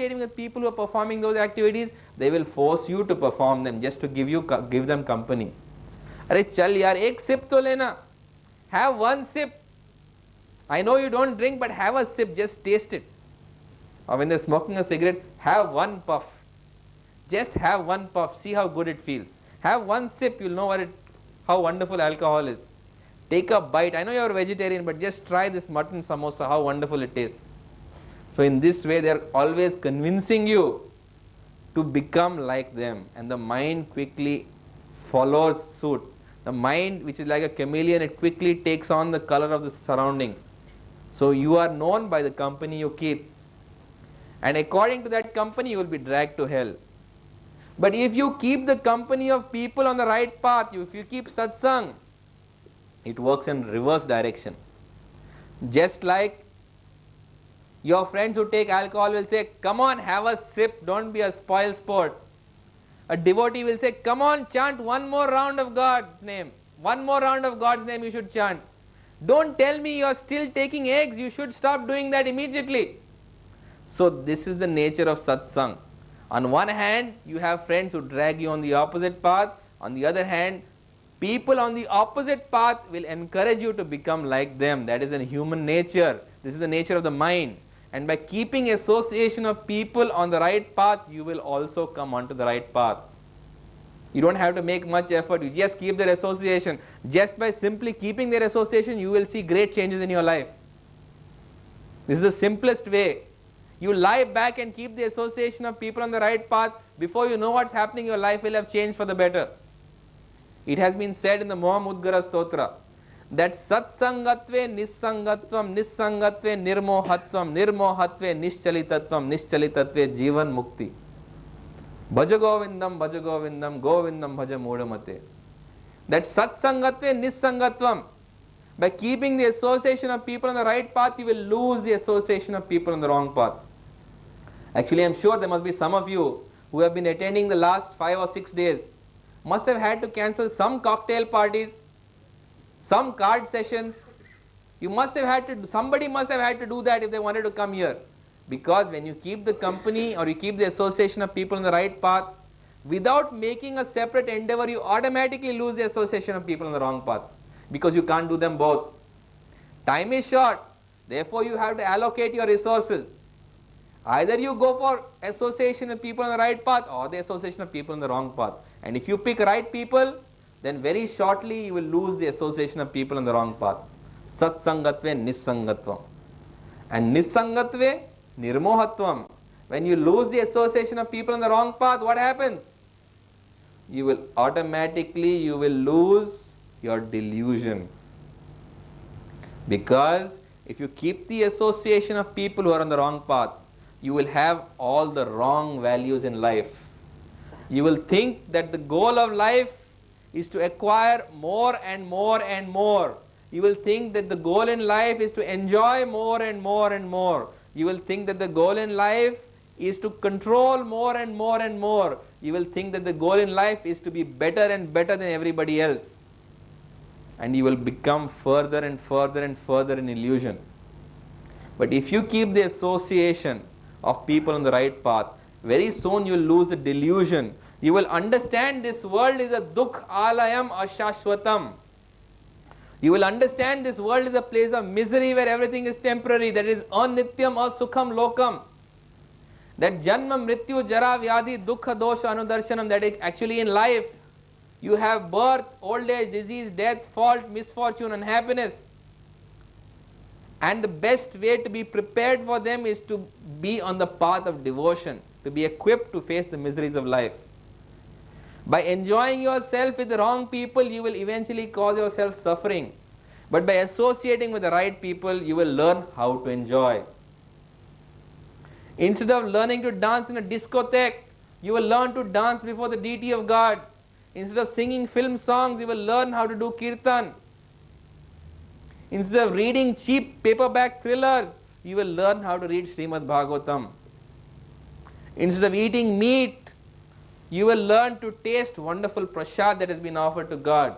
associating with people who are performing those activities, they will force you to perform them just to give them company. Arey chal yaar, ek sip to lena. Have one sip. I know you don't drink, but have a sip, just taste it. Or when they're smoking a cigarette, have one puff. Just have one puff, see how good it feels. Have one sip, you'll know how wonderful alcohol is. Take a bite. I know you're a vegetarian, but just try this mutton samosa, how wonderful it tastes. So in this way, they're always convincing you to become like them, and the mind quickly follows suit. The mind, which is like a chameleon, it quickly takes on the color of the surroundings. So you are known by the company you keep, and according to that company you will be dragged to hell. But if you keep the company of people on the right path, if you keep satsang, it works in reverse direction. Just like your friends who take alcohol will say, come on, have a sip, don't be a spoil sport. A devotee will say, come on, chant one more round of God's name. One more round of God's name you should chant. Don't tell me you are still taking eggs, you should stop doing that immediately. So this is the nature of satsang. On one hand, you have friends who drag you on the opposite path. On the other hand, people on the opposite path will encourage you to become like them. That is in human nature. This is the nature of the mind. And by keeping association of people on the right path, you will also come onto the right path. You don't have to make much effort. You just keep their association. Just by simply keeping their association, you will see great changes in your life. This is the simplest way. You lie back and keep the association of people on the right path. Before you know what's happening, your life will have changed for the better. It has been said in the Mohamudgara Stotra that satsangatve nissangatvam, nissangatve nirmohatvam, nirmohatve nischalitatvam, nischalitatve jivan mukti. Bhaja govindam, govindam bhaja mudamate. That satsangatve nissangatvam. By keeping the association of people on the right path, you will lose the association of people on the wrong path. Actually, I am sure there must be some of you who have been attending the last 5 or 6 days, must have had to cancel some cocktail parties, some card sessions. Somebody must have had to do that if they wanted to come here. Because when you keep the company or you keep the association of people on the right path, without making a separate endeavor, you automatically lose the association of people on the wrong path. Because you can't do them both. Time is short, therefore you have to allocate your resources. Either you go for association with people on the right path or the association of people on the wrong path. And if you pick right people, then very shortly you will lose the association of people on the wrong path. Satsangatve nissangatvam. And nissangatve nirmohatvam. When you lose the association of people on the wrong path, what happens? You will automatically lose your delusion. Because if you keep the association of people who are on the wrong path, you will have all the wrong values in life. You will think that the goal of life is to acquire more and more and more. You will think that the goal in life is to enjoy more and more and more. You will think that the goal in life is to control more and more and more. You will think that the goal in life is to be better and better than everybody else. And you will become further and further and further in illusion. But if you keep the association of people on the right path, very soon you will lose the delusion. You will understand this world is a dukh alayam ashashvatam. You will understand this world is a place of misery where everything is temporary. That is anityam asukham lokam. That janma mrityu jara vyadhi dukha dosha anudarshanam. That is actually in life you have birth, old age, disease, death, fault, misfortune and happiness. And the best way to be prepared for them is to be on the path of devotion, to be equipped to face the miseries of life. By enjoying yourself with the wrong people, you will eventually cause yourself suffering. But by associating with the right people, you will learn how to enjoy. Instead of learning to dance in a discotheque, you will learn to dance before the deity of God. Instead of singing film songs, you will learn how to do kirtan. Instead of reading cheap paperback thrillers, you will learn how to read Srimad Bhagavatam. Instead of eating meat, you will learn to taste wonderful prasad that has been offered to God.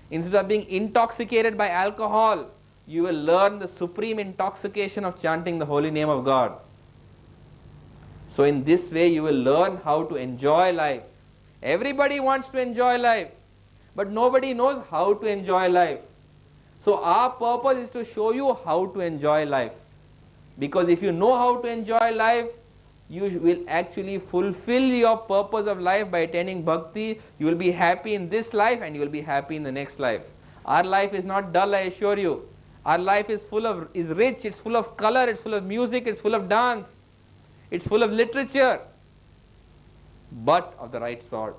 Instead of being intoxicated by alcohol, you will learn the supreme intoxication of chanting the holy name of God. So in this way you will learn how to enjoy life. Everybody wants to enjoy life, but nobody knows how to enjoy life. So our purpose is to show you how to enjoy life. Because if you know how to enjoy life, you will actually fulfill your purpose of life by attaining bhakti. You will be happy in this life and you will be happy in the next life. Our life is not dull, I assure you. Our life is rich, it's full of color, it's full of music, it's full of dance, it's full of literature, but of the right sort.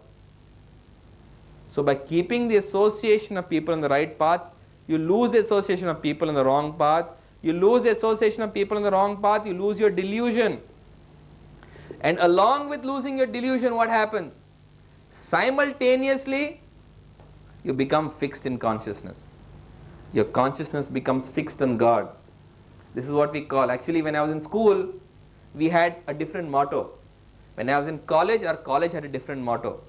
So by keeping the association of people on the right path, you lose the association of people on the wrong path. You lose the association of people on the wrong path, you lose your delusion. And along with losing your delusion, what happens? Simultaneously, you become fixed in consciousness. Your consciousness becomes fixed on God. This is what we call, actually when I was in school, we had a different motto. When I was in college, our college had a different motto.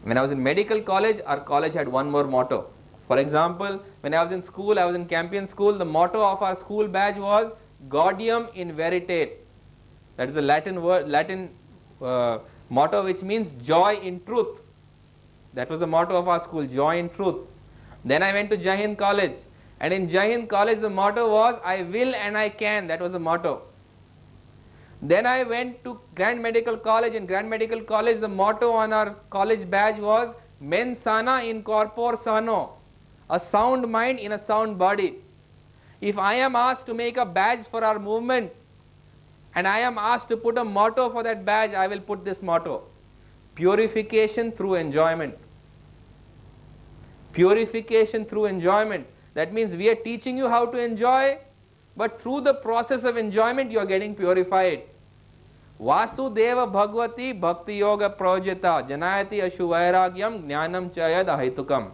When I was in medical college, our college had one more motto. For example, when I was in school, I was in Campion school, the motto of our school badge was Gaudium in Veritate. That is the Latin motto, which means joy in truth. That was the motto of our school, joy in truth. Then I went to Jai Hind College, and in Jai Hind College the motto was I will and I can. That was the motto. Then I went to Grand Medical College. In Grand Medical College the motto on our college badge was Mens sana in corpore sano, a sound mind in a sound body. If I am asked to make a badge for our movement, and I am asked to put a motto for that badge, I will put this motto: purification through enjoyment. Purification through enjoyment. That means we are teaching you how to enjoy, but through the process of enjoyment you are getting purified. Vasudeva Bhagavati Bhakti Yoga Projata Janayati Ashu Vairagyam Jnanam Chayad Ahitukam.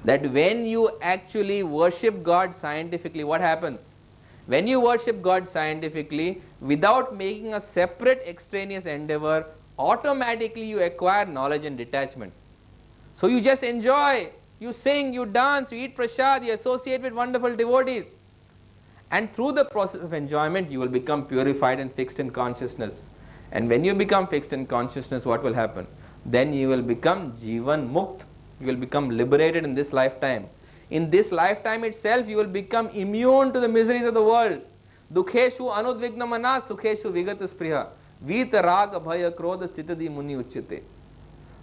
That when you actually worship God scientifically, what happens? When you worship God scientifically, without making a separate extraneous endeavor, automatically you acquire knowledge and detachment. So you just enjoy, you sing, you dance, you eat prasad, you associate with wonderful devotees. And through the process of enjoyment, you will become purified and fixed in consciousness. And when you become fixed in consciousness, what will happen? Then you will become Jivan Mukt. You will become liberated in this lifetime. In this lifetime itself, you will become immune to the miseries of the world. Dukheshu anudvigna mana sukheshu vigata spriha vita raga bhaya krodha stitadi muni uchyate.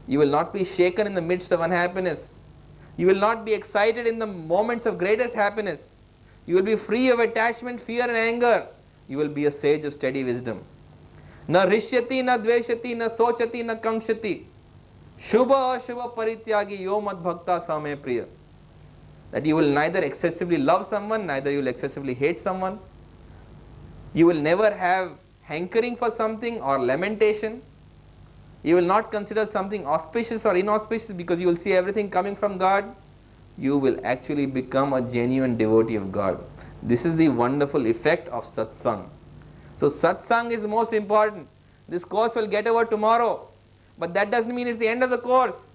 You will not be shaken in the midst of unhappiness. You will not be excited in the moments of greatest happiness. You will be free of attachment, fear and anger. You will be a sage of steady wisdom. Na rishyati, na dveshati, na sochati, na kankshati. Shubha ashubha parityagi yo mad bhakta same priya. That you will neither excessively love someone, neither you will excessively hate someone. You will never have hankering for something or lamentation. You will not consider something auspicious or inauspicious because you will see everything coming from God. You will actually become a genuine devotee of God. This is the wonderful effect of satsang. So satsang is the most important. This course will get over tomorrow, but that doesn't mean it's the end of the course.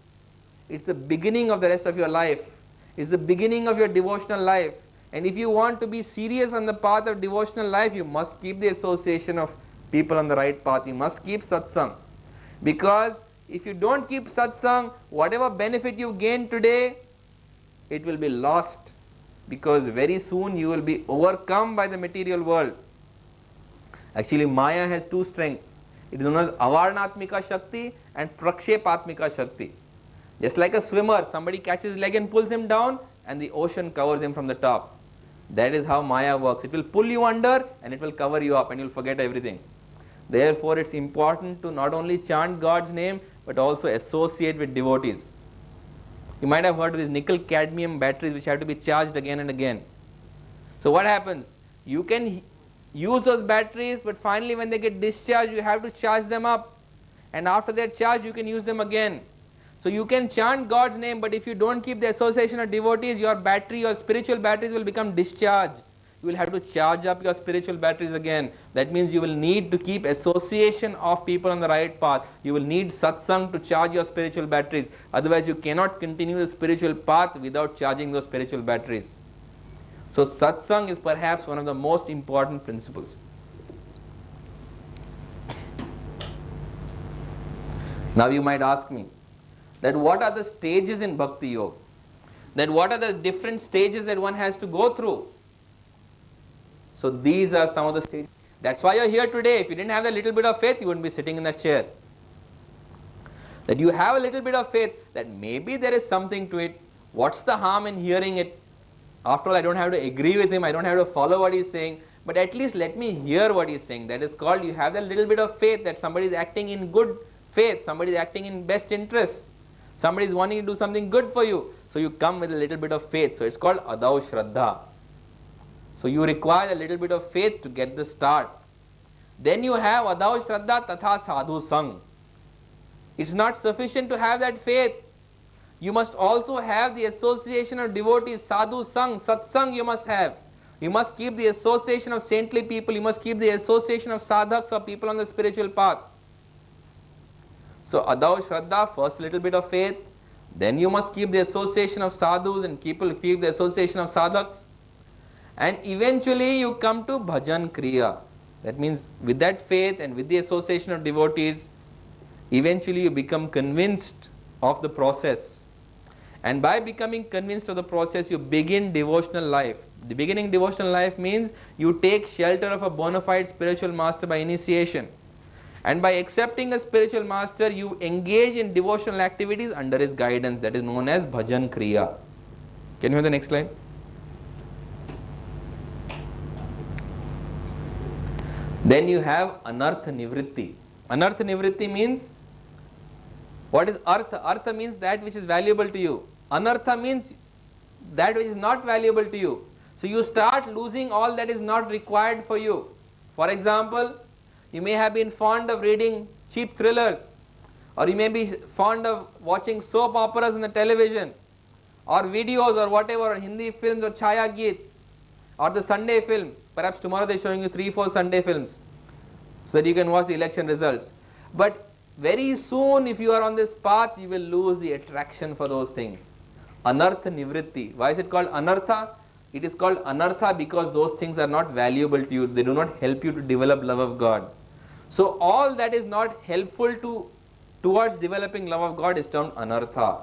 It's the beginning of the rest of your life. It's the beginning of your devotional life. And if you want to be serious on the path of devotional life, you must keep the association of people on the right path. You must keep satsang. Because if you don't keep satsang, whatever benefit you gain today, it will be lost. Because very soon you will be overcome by the material world. Actually, Maya has two strengths. It is known as Avarnatmika Shakti and Prakshepatmika Shakti. Just like a swimmer, somebody catches his leg and pulls him down, and the ocean covers him from the top. That is how Maya works. It will pull you under and it will cover you up and you will forget everything. Therefore, it's important to not only chant God's name, but also associate with devotees. You might have heard of these nickel cadmium batteries which have to be charged again and again. So what happens? You can use those batteries, but finally when they get discharged, you have to charge them up. And after they're charged, you can use them again. So you can chant God's name, but if you don't keep the association of devotees, your battery, your spiritual batteries will become discharged. You will have to charge up your spiritual batteries again. That means you will need to keep association of people on the right path. You will need satsang to charge your spiritual batteries. Otherwise you cannot continue the spiritual path without charging those spiritual batteries. So satsang is perhaps one of the most important principles. Now you might ask me that what are the stages in Bhakti Yoga? That what are the different stages that one has to go through? So these are some of the stages. That's why you're here today. If you didn't have a little bit of faith, you wouldn't be sitting in that chair. That you have a little bit of faith that maybe there is something to it. What's the harm in hearing it? After all, I don't have to agree with him. I don't have to follow what he's saying. But at least let me hear what he's saying. That is called, you have a little bit of faith that somebody is acting in good faith. Somebody is acting in best interest. Somebody is wanting to do something good for you. So you come with a little bit of faith. So it's called Adav Shraddha. So you require a little bit of faith to get the start. Then you have Adav Shraddha Tatha Sadhu Sang. It's not sufficient to have that faith. You must also have the association of devotees, sadhu sang, satsang you must have. You must keep the association of saintly people. You must keep the association of sadhaks or people on the spiritual path. So Adav Shraddha, first little bit of faith. Then you must keep the association of sadhus and keep the association of sadhaks. And eventually you come to bhajan kriya. That means with that faith and with the association of devotees, eventually you become convinced of the process. And by becoming convinced of the process, you begin devotional life. The beginning devotional life means you take shelter of a bona fide spiritual master by initiation. And by accepting a spiritual master, you engage in devotional activities under his guidance. That is known as bhajan kriya. Can you have the next slide? Then you have anartha nivritti. Anartha nivritti means, what is artha? Artha means that which is valuable to you. Anartha means that which is not valuable to you. So you start losing all that is not required for you. For example, you may have been fond of reading cheap thrillers, or you may be fond of watching soap operas on the television, or videos or whatever, or Hindi films or Chaya Geet, or the Sunday film. Perhaps tomorrow they are showing you 3-4 Sunday films so that you can watch the election results. But very soon, if you are on this path, you will lose the attraction for those things. Anartha nivritti. Why is it called anartha? It is called anartha because those things are not valuable to you. They do not help you to develop love of God. So all that is not helpful towards developing love of God is termed anartha.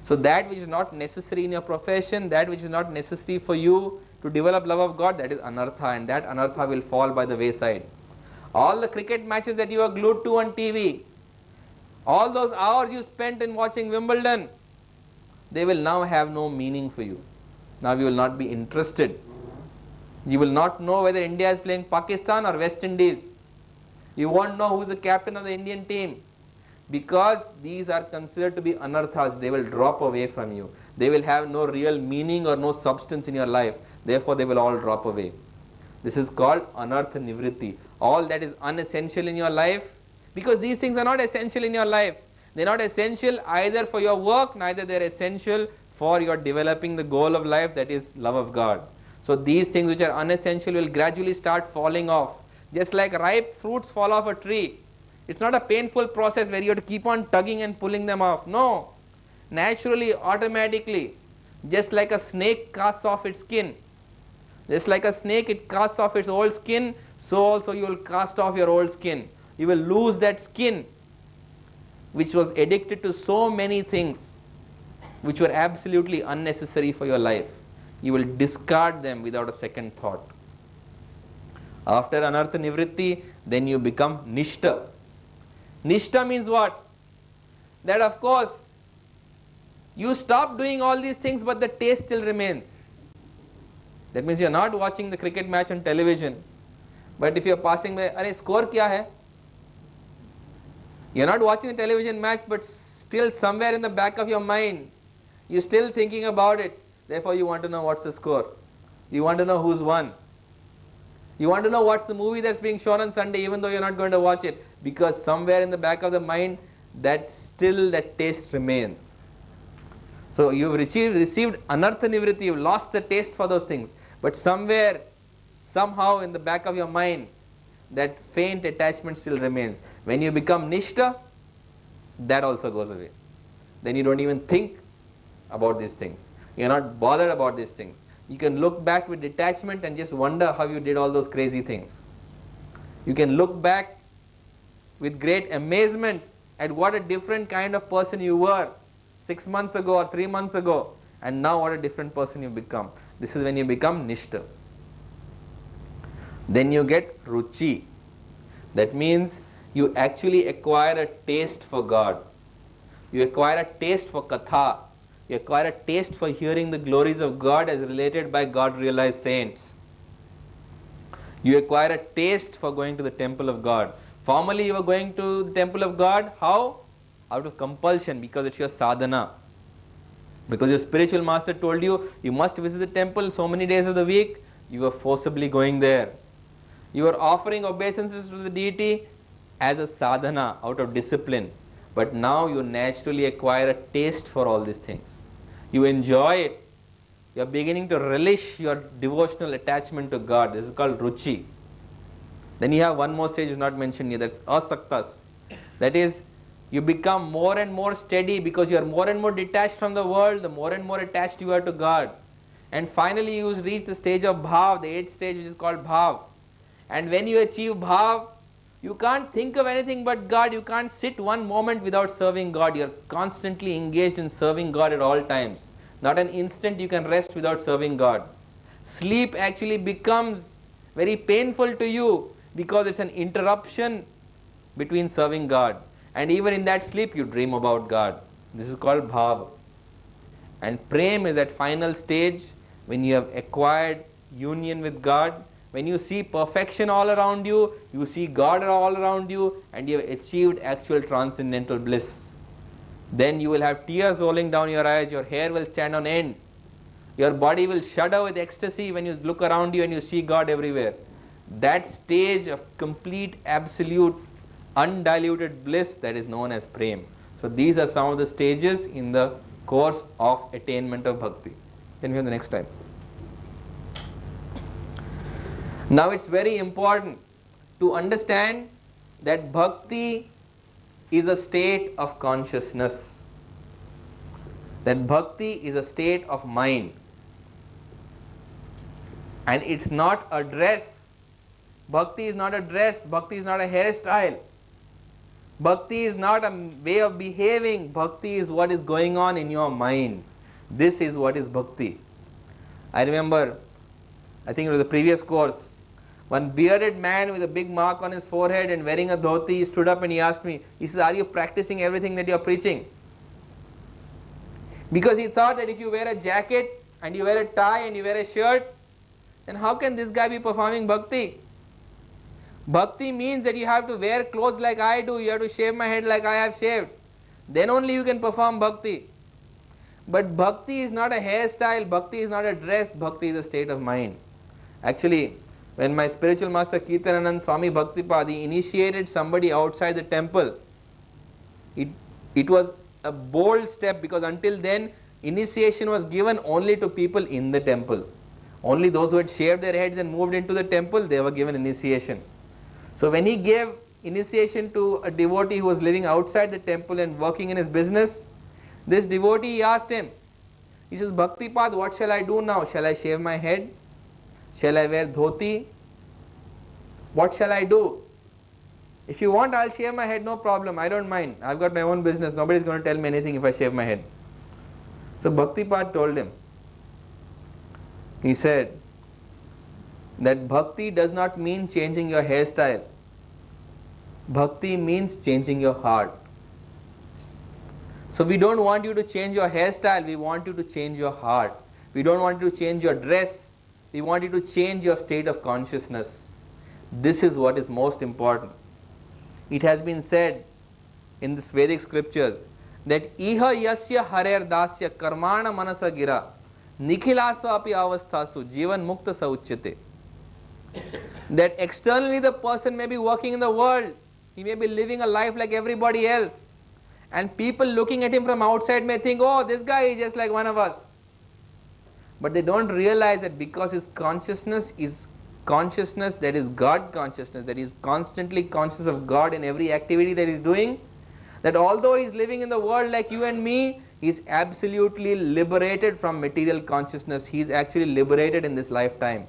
So that which is not necessary in your profession, that which is not necessary for you to develop love of God, that is anartha, and that anartha will fall by the wayside. All the cricket matches that you are glued to on TV, all those hours you spent in watching Wimbledon, they will now have no meaning for you. Now you will not be interested. You will not know whether India is playing Pakistan or West Indies. You won't know who is the captain of the Indian team. Because these are considered to be anarthas, they will drop away from you. They will have no real meaning or no substance in your life. Therefore, they will all drop away. This is called anartha nivritti. All that is unessential in your life, because these things are not essential in your life. They are not essential either for your work, neither they are essential for your developing the goal of life, that is love of God. So these things which are unessential will gradually start falling off. Just like ripe fruits fall off a tree. It's not a painful process where you have to keep on tugging and pulling them off. No. Naturally, automatically, just like a snake casts off its skin. Just like a snake, it casts off its old skin, so also you will cast off your old skin. You will lose that skin which was addicted to so many things which were absolutely unnecessary for your life. You will discard them without a second thought. After anartha nivritti, then you become nishta. Nishta means what? That of course, you stop doing all these things but the taste still remains. That means you are not watching the cricket match on television. But if you are passing by, "Arey, score kya hai?" You are not watching the television match, but still somewhere in the back of your mind, you are still thinking about it. Therefore you want to know what's the score. You want to know who's won. You want to know what's the movie that's being shown on Sunday, even though you're not going to watch it. Because somewhere in the back of the mind, that taste remains. So you've received anartha nivritti, you've lost the taste for those things. But somewhere, somehow in the back of your mind, that faint attachment still remains. When you become nishta, that also goes away. Then you don't even think about these things. You're not bothered about these things. You can look back with detachment and just wonder how you did all those crazy things. You can look back with great amazement at what a different kind of person you were 6 months ago or 3 months ago, and now what a different person you become. This is when you become Nishta. Then you get Ruchi. That means you actually acquire a taste for God. You acquire a taste for Katha. You acquire a taste for hearing the glories of God as related by God-realized saints. You acquire a taste for going to the temple of God. Formerly you were going to the temple of God. How? Out of compulsion, because it's your sadhana. Because your spiritual master told you, you must visit the temple so many days of the week. You were forcibly going there. You were offering obeisances to the deity as a sadhana, out of discipline. But now you naturally acquire a taste for all these things. You enjoy it. You are beginning to relish your devotional attachment to God. This is called Ruchi. Then you have one more stage which is not mentioned here, that's Asaktas. That is, you become more and more steady because you are more and more detached from the world, the more and more attached you are to God. And finally you reach the stage of Bhav, the 8th stage which is called Bhav. And when you achieve Bhav, you can't think of anything but God. You can't sit one moment without serving God. You are constantly engaged in serving God at all times. Not an instant you can rest without serving God. Sleep actually becomes very painful to you because it's an interruption between serving God. And even in that sleep you dream about God. This is called Bhav. And Prem is that final stage when you have acquired union with God. When you see perfection all around you, you see God all around you, and you have achieved actual transcendental bliss. Then you will have tears rolling down your eyes, your hair will stand on end. Your body will shudder with ecstasy when you look around you and you see God everywhere. That stage of complete, absolute, undiluted bliss, that is known as Prem. So these are some of the stages in the course of attainment of Bhakti. Can we have the next slide? Now it's very important to understand that Bhakti is a state of consciousness. That Bhakti is a state of mind. And it's not a dress. Bhakti is not a dress. Bhakti is not a hairstyle. Bhakti is not a way of behaving. Bhakti is what is going on in your mind. This is what is Bhakti. I remember, I think it was the previous course, one bearded man with a big mark on his forehead and wearing a dhoti, he stood up and he asked me, he says, are you practicing everything that you are preaching? Because he thought that if you wear a jacket and you wear a tie and you wear a shirt, then how can this guy be performing Bhakti? Bhakti means that you have to wear clothes like I do, you have to shave my head like I have shaved. Then only you can perform Bhakti. But Bhakti is not a hairstyle, Bhakti is not a dress, Bhakti is a state of mind. Actually, when my spiritual master Kirtananand Swami Bhaktipad initiated somebody outside the temple, it was a bold step, because until then initiation was given only to people in the temple. Only those who had shaved their heads and moved into the temple, they were given initiation. So when he gave initiation to a devotee who was living outside the temple and working in his business, this devotee, he asked him, he says, Bhaktipad, what shall I do now? Shall I shave my head? Shall I wear dhoti? What shall I do? If you want, I'll shave my head, no problem, I don't mind. I've got my own business, nobody's going to tell me anything if I shave my head. So Bhaktipad told him, he said that Bhakti does not mean changing your hairstyle. Bhakti means changing your heart. So we don't want you to change your hairstyle, we want you to change your heart. We don't want you to change your dress, we want you to change your state of consciousness. This is what is most important. It has been said in the Vedic scriptures that Iha yasya harer dasya karmana manasa gira nikhilasva api avasthasu jivan mukta sauchyate. That externally the person may be working in the world, he may be living a life like everybody else, and people looking at him from outside may think, oh, this guy is just like one of us. But they don't realize that because his consciousness is consciousness that is God consciousness, that he is constantly conscious of God in every activity that he is doing, that although he is living in the world like you and me, he is absolutely liberated from material consciousness. He is actually liberated in this lifetime.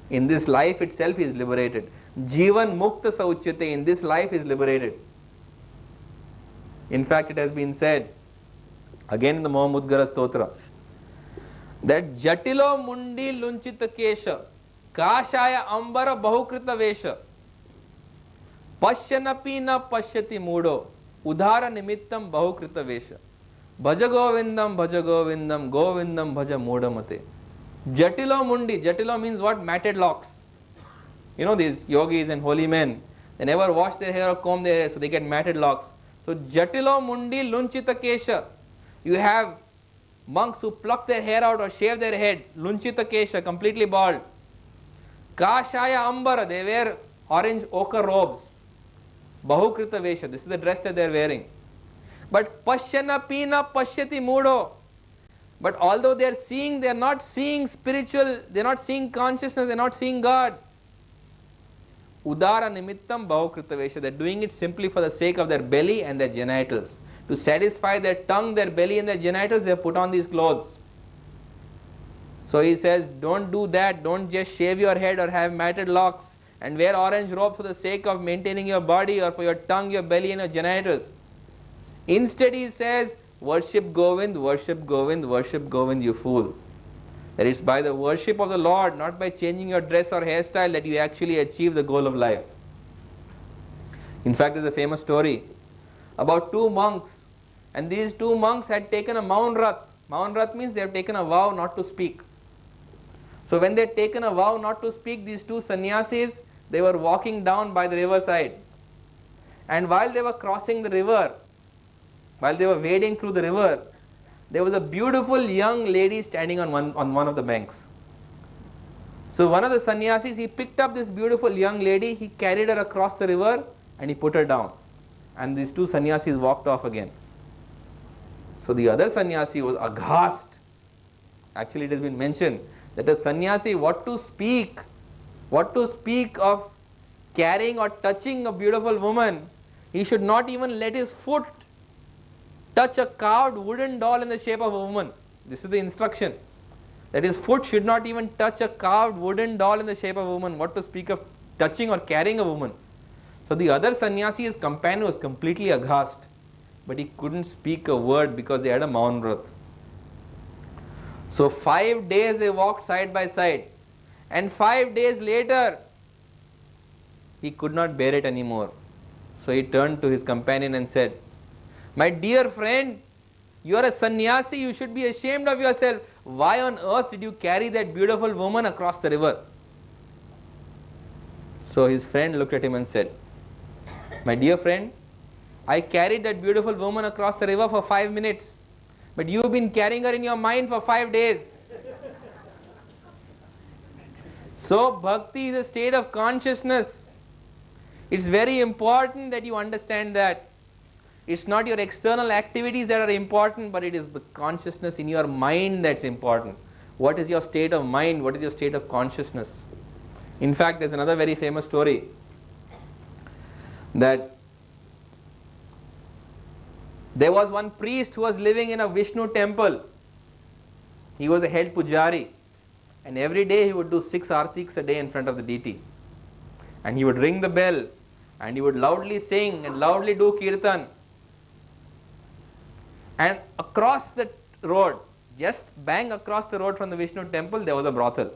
In this life itself he is liberated. Jivan mukta sauchyate, in this life he is liberated. In fact, it has been said, again in the Mahamudgara Stotra, that Jatilo Mundi Lunchita Kesha, Kashaya Ambara Bahukrita Vesha, Pashyanapi na Pashyati Mudo, Udhara Nimittam Bahukrita Vesha, Bhaja Govindam, Govindam Bhaja Mudamate. Jatilo Mundi, Jatilo means what? Matted locks. You know, these yogis and holy men, they never wash their hair or comb their hair, so they get matted locks. So Jatilo Mundi Lunchita Kesha. You have monks who pluck their hair out or shave their head, Lunchita Kesha, completely bald. Kashaya Ambara, they wear orange ochre robes. Bahukrita Vesha, this is the dress that they are wearing. But Pashyana Pina Pashyati Mudo. But although they are seeing, they are not seeing spiritual, they are not seeing consciousness, they are not seeing God. Udara Nimittam Bahukrita Vesha, they are doing it simply for the sake of their belly and their genitals. To satisfy their tongue, their belly and their genitals, they have put on these clothes. So he says, don't do that, don't just shave your head or have matted locks and wear orange robes for the sake of maintaining your body or for your tongue, your belly and your genitals. Instead he says, worship Govind, worship Govind, worship Govind, you fool. That it's by the worship of the Lord, not by changing your dress or hairstyle, that you actually achieve the goal of life. In fact, there's a famous story about two monks, and these two monks had taken a Maunrat. Maunrat means they have taken a vow not to speak. So when they had taken a vow not to speak, these two sannyasis, they were walking down by the riverside. And while they were crossing the river, while they were wading through the river, there was a beautiful young lady standing on one of the banks. So one of the sannyasis, he picked up this beautiful young lady, he carried her across the river and he put her down. And these two sannyasis walked off again. So the other sannyasi was aghast. Actually, it has been mentioned that a sannyasi, what to speak of carrying or touching a beautiful woman, he should not even let his foot touch a carved wooden doll in the shape of a woman. This is the instruction. That his foot should not even touch a carved wooden doll in the shape of a woman. What to speak of touching or carrying a woman. So the other sannyasi, his companion, was completely aghast. But he couldn't speak a word because they had a Maunvrat. So 5 days they walked side by side. And 5 days later, he could not bear it anymore. So he turned to his companion and said, my dear friend, you are a sannyasi, you should be ashamed of yourself. Why on earth did you carry that beautiful woman across the river? So his friend looked at him and said, my dear friend, I carried that beautiful woman across the river for 5 minutes, but you've been carrying her in your mind for 5 days. So bhakti is a state of consciousness. It's very important that you understand that. It's not your external activities that are important, but it is the consciousness in your mind that's important. What is your state of mind? What is your state of consciousness? In fact, there's another very famous story that there was one priest who was living in a Vishnu temple. He was a head pujari, and every day he would do 6 artiks a day in front of the deity. And he would ring the bell, and he would loudly sing and loudly do kirtan. And across the road, just bang across the road from the Vishnu temple, there was a brothel.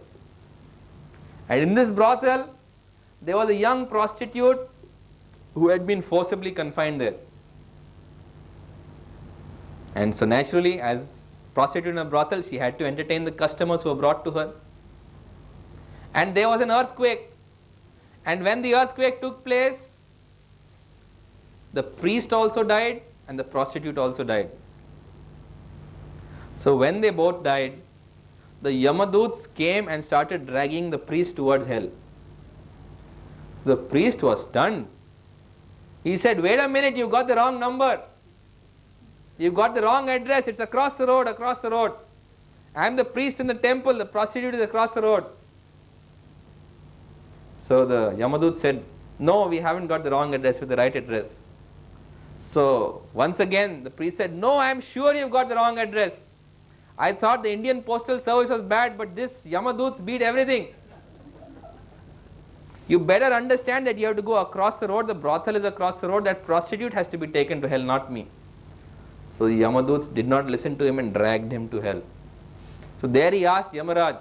And in this brothel, there was a young prostitute who had been forcibly confined there. And so naturally, as prostitute in a brothel, she had to entertain the customers who were brought to her. And there was an earthquake. And when the earthquake took place, the priest also died and the prostitute also died. So when they both died, the Yamaduts came and started dragging the priest towards hell. The priest was stunned. He said, wait a minute, you got the wrong number. You got the wrong address. It's across the road, across the road. I am the priest in the temple. The prostitute is across the road. So the Yamadut said, no, we haven't got the wrong address with the right address. So once again, the priest said, no, I am sure you've got the wrong address. I thought the Indian postal service was bad, but this Yamaduts beat everything. You better understand that you have to go across the road. The brothel is across the road. That prostitute has to be taken to hell, not me. So the Yamaduts did not listen to him and dragged him to hell. So there he asked Yamaraj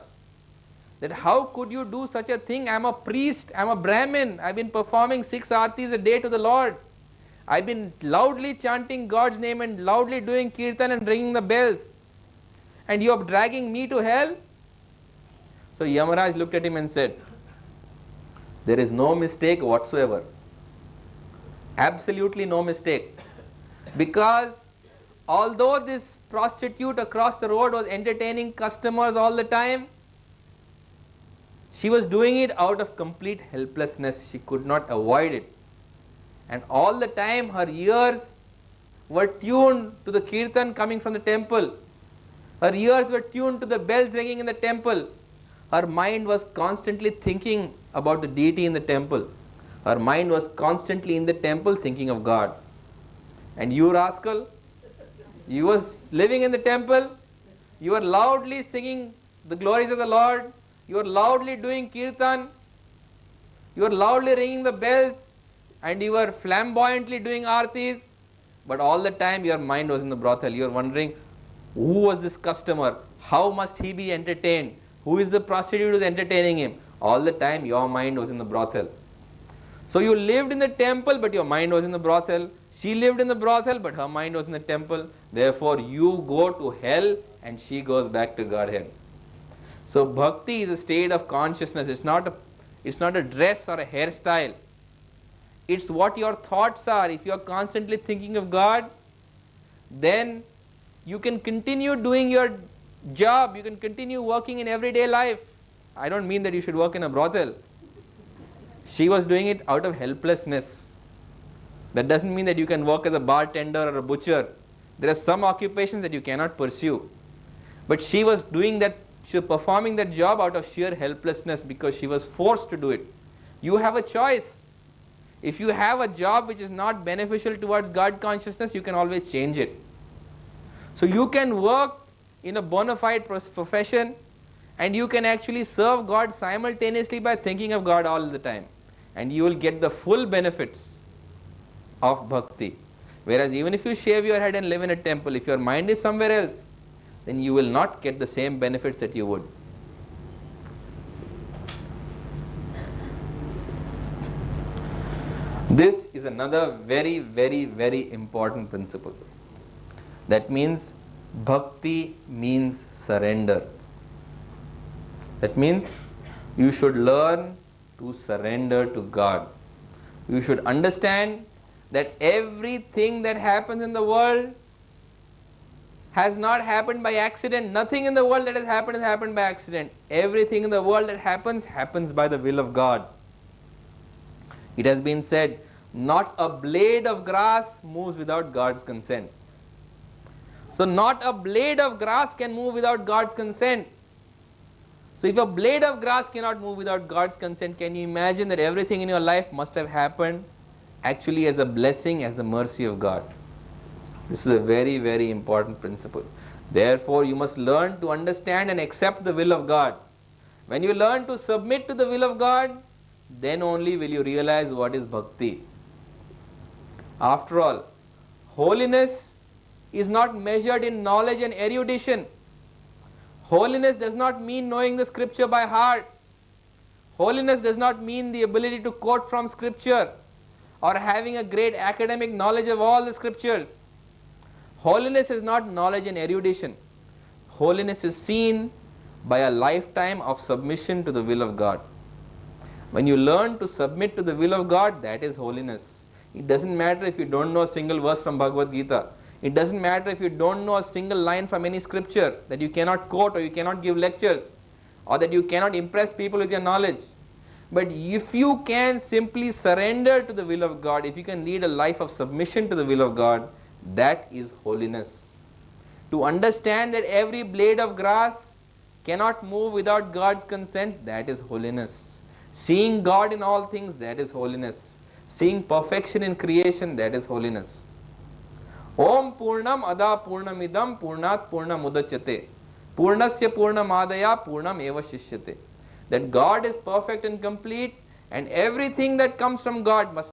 that how could you do such a thing? I am a priest, I am a Brahmin, I have been performing 6 aartis a day to the Lord. I have been loudly chanting God's name and loudly doing kirtan and ringing the bells. And you are dragging me to hell? So Yamaraj looked at him and said, there is no mistake whatsoever. Absolutely no mistake. Because although this prostitute across the road was entertaining customers all the time, she was doing it out of complete helplessness. She could not avoid it. And all the time her ears were tuned to the kirtan coming from the temple. Her ears were tuned to the bells ringing in the temple. Her mind was constantly thinking about the deity in the temple. Her mind was constantly in the temple thinking of God. And you rascal, you were living in the temple, you were loudly singing the glories of the Lord, you were loudly doing kirtan, you were loudly ringing the bells, and you were flamboyantly doing aartis, but all the time your mind was in the brothel. You were wondering, who was this customer? How must he be entertained? Who is the prostitute who is entertaining him? All the time your mind was in the brothel. So you lived in the temple, but your mind was in the brothel. She lived in the brothel, but her mind was in the temple. Therefore you go to hell and she goes back to Godhead. So bhakti is a state of consciousness. It's not a dress or a hairstyle. It's what your thoughts are. If you are constantly thinking of God, then you can continue doing your job. You can continue working in everyday life. I don't mean that you should work in a brothel. She was doing it out of helplessness. That doesn't mean that you can work as a bartender or a butcher. There are some occupations that you cannot pursue. But she was doing that, she was performing that job out of sheer helplessness because she was forced to do it. You have a choice. If you have a job which is not beneficial towards God consciousness, you can always change it. So you can work in a bona fide profession and you can actually serve God simultaneously by thinking of God all the time. And you will get the full benefits of bhakti. Whereas even if you shave your head and live in a temple, if your mind is somewhere else, then you will not get the same benefits that you would. This is another very, very, very important principle. That means bhakti means surrender. That means you should learn to surrender to God. You should understand that everything that happens in the world has not happened by accident. Nothing in the world that has happened by accident. Everything in the world that happens by the will of God. It has been said, not a blade of grass moves without God's consent. So not a blade of grass can move without God's consent. So if a blade of grass cannot move without God's consent, can you imagine that everything in your life must have happened actually as a blessing, as the mercy of God? This is a very, very important principle. Therefore, you must learn to understand and accept the will of God. When you learn to submit to the will of God, then only will you realize what is bhakti. After all, holiness is not measured in knowledge and erudition. Holiness does not mean knowing the scripture by heart. Holiness does not mean the ability to quote from scripture or having a great academic knowledge of all the scriptures. Holiness is not knowledge and erudition. Holiness is seen by a lifetime of submission to the will of God. When you learn to submit to the will of God, that is holiness. It doesn't matter if you don't know a single verse from Bhagavad Gita. It doesn't matter if you don't know a single line from any scripture that you cannot quote, or you cannot give lectures, or that you cannot impress people with your knowledge. But if you can simply surrender to the will of God, if you can lead a life of submission to the will of God, that is holiness. To understand that every blade of grass cannot move without God's consent, that is holiness. Seeing God in all things, that is holiness. Seeing perfection in creation, that is holiness. Om Purnam Ada Purnamidam Purnat Purnam Udachyate Purnasya Purnamadaya Purnam Eva Shishyate. That God is perfect and complete, and everything that comes from God must